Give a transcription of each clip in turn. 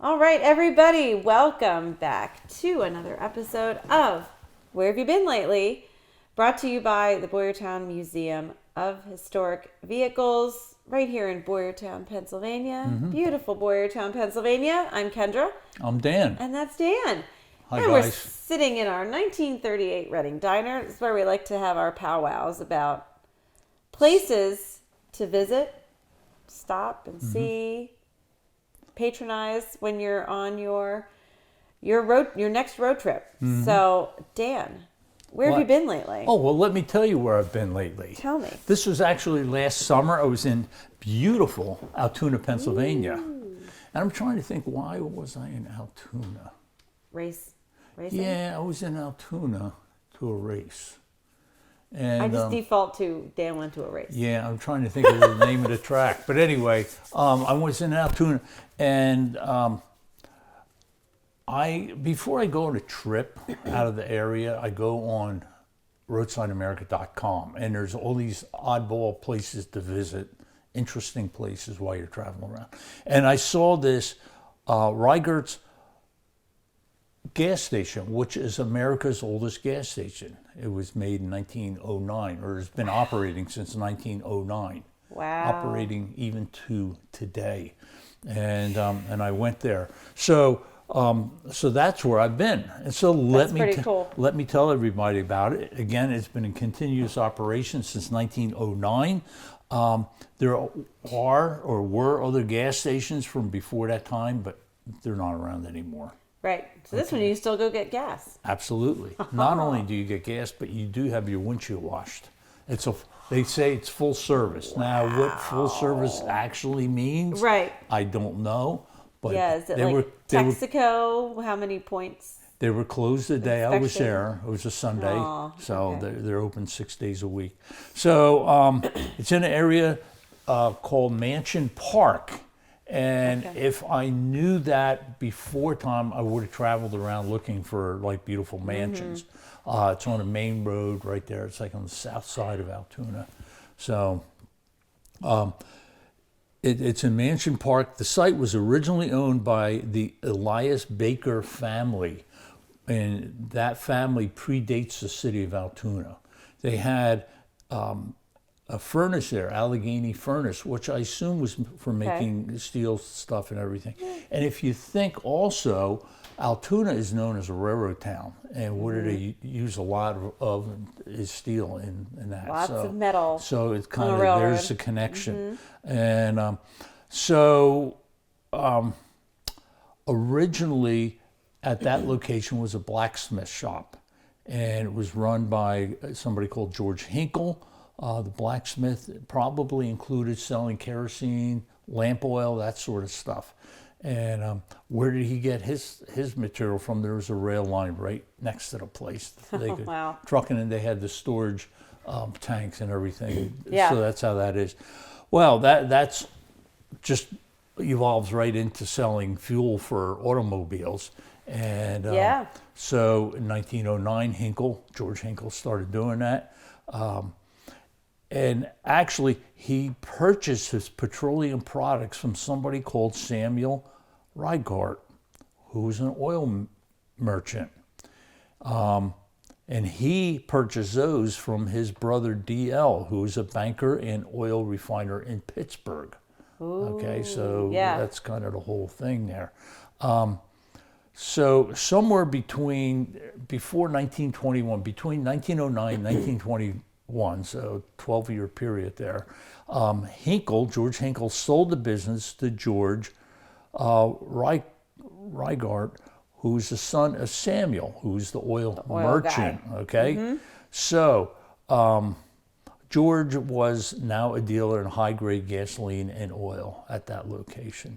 All right, everybody, welcome back to another episode of Where Have You Been Lately? Brought to you by the Boyertown Museum of Historic Vehicles, right here in Boyertown, Pennsylvania. Beautiful Boyertown, Pennsylvania. I'm Kendra. I'm Dan. And that's Dan. Hi, And we're guys. sitting in our 1938 Reading Diner. It's where we like to have our powwows about places to visit, stop and see, patronize when you're on your next road trip. So, Dan, where have you been lately? Oh, well, let me tell you where I've been lately. Tell me. This was actually last summer. I was in beautiful Altoona, Pennsylvania. And I'm trying to think, why was I in Altoona? Racing? Yeah, I was in Altoona to a race. And I just default to Dan went to a race. yeah, I'm trying to think of the name of the track. But anyway, I was in Altoona, and before I go on a trip out of the area, I go on roadsideamerica.com, and there's all these oddball places to visit, interesting places while you're traveling around. And I saw this Reighard's gas station, which is America's oldest gas station. It was made in 1909, or has been operating since 1909. Wow. Operating even to today. And I went there. So that's where I've been. And so let me tell everybody about it. Again, it's been in continuous operation since 1909. There are or were other gas stations from before that time, but they're not around anymore. Right. So this one you still go get gas. Absolutely. Not only do you get gas, but you do have your windshield washed. They say it's full service. Wow. Now, what full service actually means, right? I don't know. But yeah, is it like Texaco? How many points? They were closed the day I was there. It was a Sunday, so okay. they're open 6 days a week. So it's in an area called Mansion Park. And if I knew that before time, I would have traveled around looking for like beautiful mansions. It's on a main road right there. It's like on the south side of Altoona. So it's in Mansion Park. The site was originally owned by the Elias Baker family, and that family predates the city of Altoona. They had a furnace there, Allegheny furnace, which I assume was for making steel stuff and everything. And if you think also, Altoona is known as a railroad town, and what do they use a lot of is steel in that. Lots of metal. So it's kind of, there's a connection. And originally at that location was a blacksmith shop, and it was run by somebody called George Hinkle. The blacksmith probably included selling kerosene, lamp oil, that sort of stuff. And where did he get his material from? There was a rail line right next to the place. They could truck it in. They had the storage tanks and everything. Yeah. So that's how that is. Well, that's just evolves right into selling fuel for automobiles. And so in 1909, George Hinkle started doing that. And actually, he purchased his petroleum products from somebody called Samuel Reighard, who was an oil merchant. And he purchased those from his brother D.L., who was a banker and oil refiner in Pittsburgh. Okay, so that's kind of the whole thing there. So somewhere before 1921, between 1909 and 1921, so 12-year period there, George Hinkle sold the business to George Reighard, who's the son of Samuel, who's the oil merchant. Guy. Okay, so George was now a dealer in high-grade gasoline and oil at that location.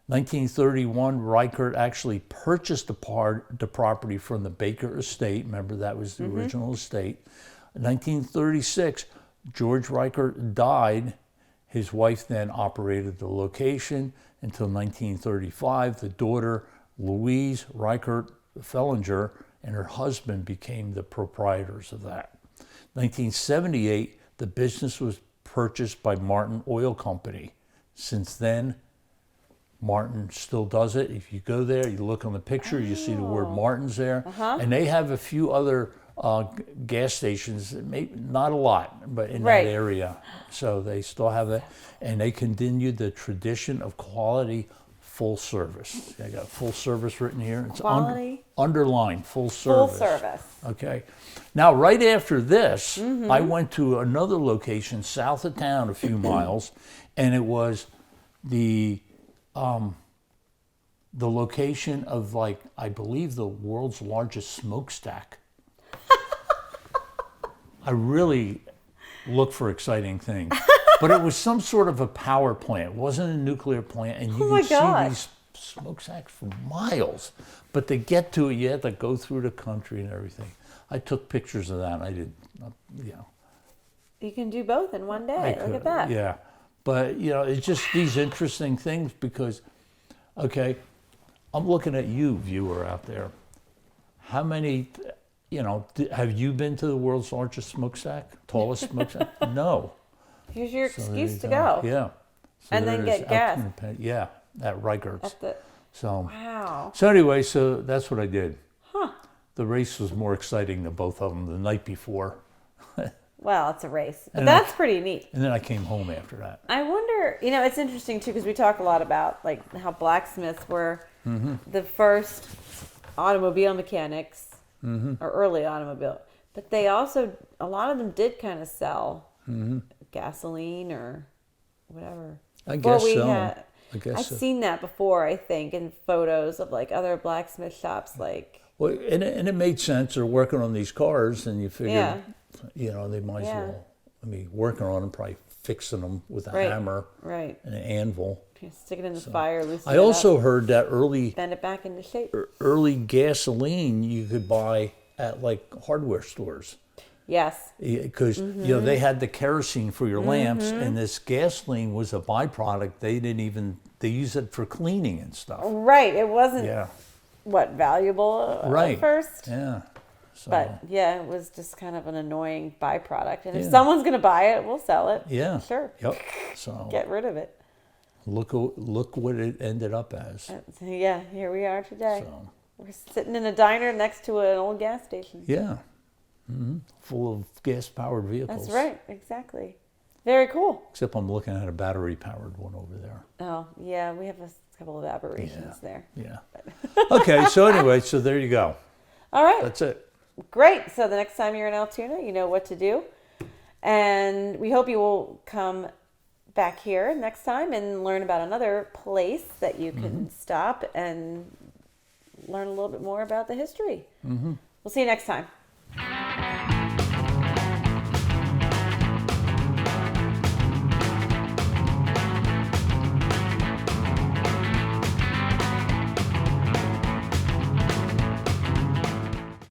1931, Reighard actually purchased the property from the Baker estate. Remember, that was the original estate. In 1936, George Reighard died. His wife then operated the location until 1935. The daughter, Louise Reighard Fellinger, and her husband became the proprietors of that. 1978, the business was purchased by Martin Oil Company. Since then, Martin still does it. If you go there, you look on the picture, you see the word Martin's there. And they have a few other gas stations, maybe not a lot, but in that area. So they still have it. And they continued the tradition of quality full service. I got full service written here. It's Quality. Underlined, full service. Full service. Okay. Now, right after this, I went to another location south of town a few miles, and it was the location of, like, I believe the world's largest smokestack. I really look for exciting things. But it was some sort of a power plant. It wasn't a nuclear plant, and you could see these smokestacks for miles. But to get to it, you had to go through the country and everything. I took pictures of that, and I did, you know. You can do both in one day. Look at that. Yeah. But, you know, it's just these interesting things because, okay, I'm looking at you, viewer out there. How many, you know, have you been to the world's largest smokestack? Tallest smokestack? No. Here's your excuse to go. Yeah. So and then get gas. Yeah, at Reighard's. Wow. So anyway, so that's what I did. Huh. The race was more exciting than both of them the night before. Well, it's a race, but that's pretty neat. And then I came home after that. I wonder, you know, it's interesting too because we talk a lot about like how blacksmiths were the first automobile mechanics or early automobile, but they also, a lot of them did kind of sell gasoline or whatever. I guess so. I've seen that before, I think, in photos of like other blacksmith shops, like. Well, and it made sense. They're working on these cars, and you figure, you know, they might as well. I mean, working on them, probably fixing them with a hammer and an anvil. Stick it in the fire, loosen I also heard that bend it back into shape. Early gasoline you could buy at like hardware stores. Yes. Because you know they had the kerosene for your lamps, and this gasoline was a byproduct. They use it for cleaning and stuff. Right. It wasn't valuable at first. Yeah. So, but yeah, it was just kind of an annoying byproduct. And if someone's going to buy it, we'll sell it. Yeah. Sure. Yep. So get rid of it. Look what it ended up as. Yeah. Here we are today. So. We're sitting in a diner next to an old gas station. Yeah. Full of gas-powered vehicles. That's right, exactly. Very cool. Except I'm looking at a battery-powered one over there. Oh, yeah, we have a couple of aberrations there. Yeah. Okay, so anyway, so there you go. All right. That's it. Great. So the next time you're in Altoona, you know what to do. And we hope you will come back here next time and learn about another place that you can stop and learn a little bit more about the history. We'll see you next time.